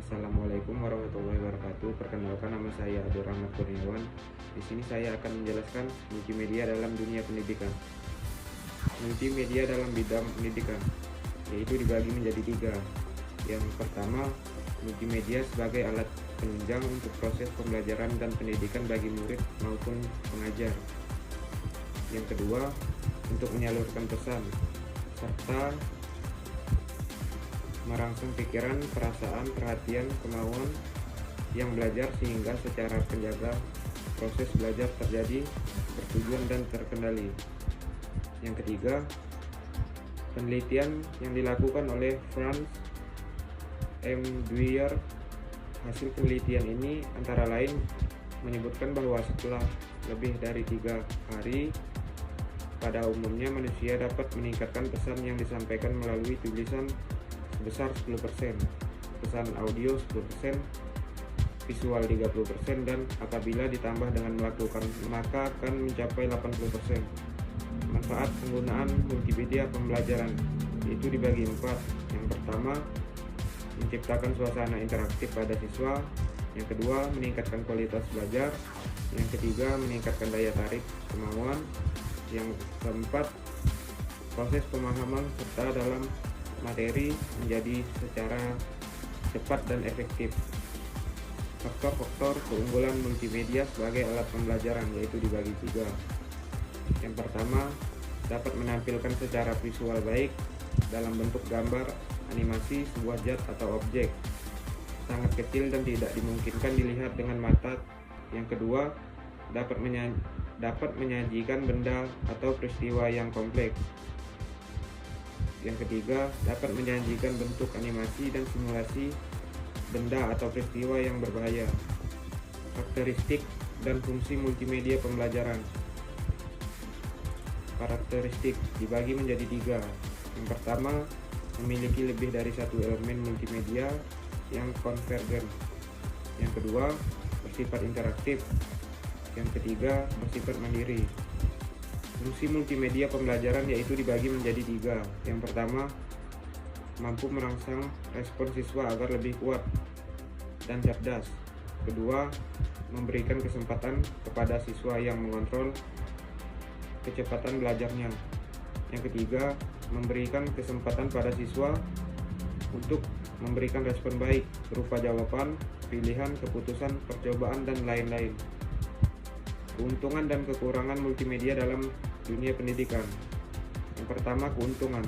Assalamualaikum warahmatullahi wabarakatuh. Perkenalkan, nama saya Abdul Rahmat Kurniawan. Di sini saya akan menjelaskan multimedia dalam dunia pendidikan. Multimedia dalam bidang pendidikan yaitu dibagi menjadi tiga. Yang pertama, multimedia sebagai alat penunjang untuk proses pembelajaran dan pendidikan bagi murid maupun pengajar. Yang kedua, untuk menyalurkan pesan serta merangsang pikiran, perasaan, perhatian, kemauan yang belajar sehingga secara penjaga proses belajar terjadi bertujuan dan terkendali. Yang ketiga, penelitian yang dilakukan oleh Franz M. Dwyer. Hasil penelitian ini antara lain menyebutkan bahwa setelah lebih dari 3 hari, pada umumnya manusia dapat meningkatkan pesan yang disampaikan melalui tulisan sebesar 10%, pesan audio 10%, visual 30%, dan apabila ditambah dengan melakukan maka akan mencapai 80%. Manfaat penggunaan multimedia pembelajaran itu dibagi 4. Yang pertama, menciptakan suasana interaktif pada siswa. Yang kedua, meningkatkan kualitas belajar. Yang ketiga, meningkatkan daya tarik kemauan. Yang keempat, proses pemahaman serta dalam materi menjadi secara cepat dan efektif. Faktor-faktor keunggulan multimedia sebagai alat pembelajaran yaitu dibagi 3. Yang pertama, dapat menampilkan secara visual baik dalam bentuk gambar, animasi, sebuah zat atau objek sangat kecil dan tidak dimungkinkan dilihat dengan mata. Yang kedua, dapat menyajikan benda atau peristiwa yang kompleks. Yang ketiga, dapat menyajikan bentuk animasi dan simulasi benda atau peristiwa yang berbahaya. Karakteristik dan fungsi multimedia pembelajaran. Karakteristik dibagi menjadi 3. Yang pertama, memiliki lebih dari satu elemen multimedia yang konvergen. Yang kedua, bersifat interaktif. Yang ketiga, bersifat mandiri. Fungsi multimedia pembelajaran yaitu dibagi menjadi 3. Yang pertama, mampu merangsang respon siswa agar lebih kuat dan cerdas. Kedua, memberikan kesempatan kepada siswa yang mengontrol kecepatan belajarnya. Yang ketiga, memberikan kesempatan pada siswa untuk memberikan respon baik berupa jawaban, pilihan, keputusan, percobaan, dan lain-lain. Keuntungan dan kekurangan multimedia dalam dunia pendidikan. Yang pertama, keuntungan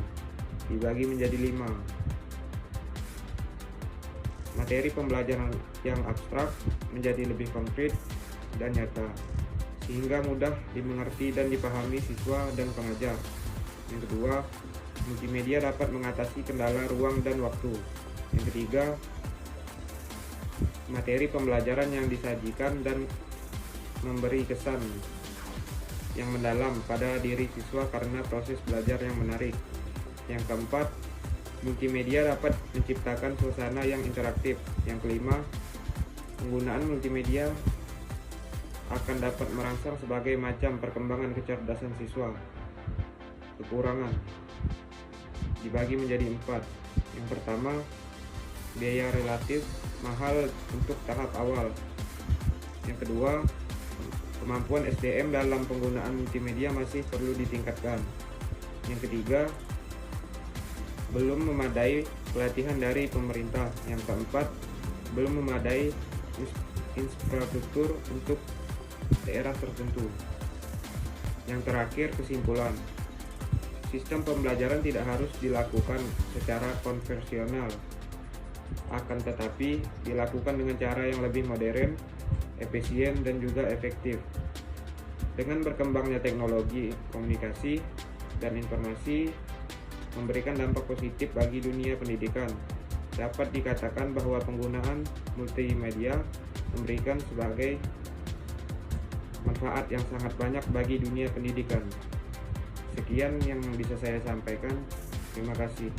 dibagi menjadi 5. Materi pembelajaran yang abstrak menjadi lebih konkret dan nyata, sehingga mudah dimengerti dan dipahami siswa dan pengajar. Yang kedua, multimedia dapat mengatasi kendala ruang dan waktu. Yang ketiga, materi pembelajaran yang disajikan dan memberi kesan yang mendalam pada diri siswa karena proses belajar yang menarik. Yang keempat, multimedia dapat menciptakan suasana yang interaktif. Yang kelima, penggunaan multimedia akan dapat merangsang sebagai macam perkembangan kecerdasan siswa. Kekurangan dibagi menjadi 4. Yang pertama, biaya relatif mahal untuk tahap awal. Yang kedua, kemampuan SDM dalam penggunaan multimedia masih perlu ditingkatkan. Yang ketiga, belum memadai pelatihan dari pemerintah. Yang keempat, belum memadai infrastruktur untuk daerah tertentu. Yang terakhir, kesimpulan. Sistem pembelajaran tidak harus dilakukan secara konvensional, akan tetapi dilakukan dengan cara yang lebih modern, efisien, dan juga efektif. Dengan berkembangnya teknologi komunikasi dan informasi memberikan dampak positif bagi dunia pendidikan. Dapat dikatakan bahwa penggunaan multimedia memberikan sebagai manfaat yang sangat banyak bagi dunia pendidikan. Sekian yang bisa saya sampaikan. Terima kasih.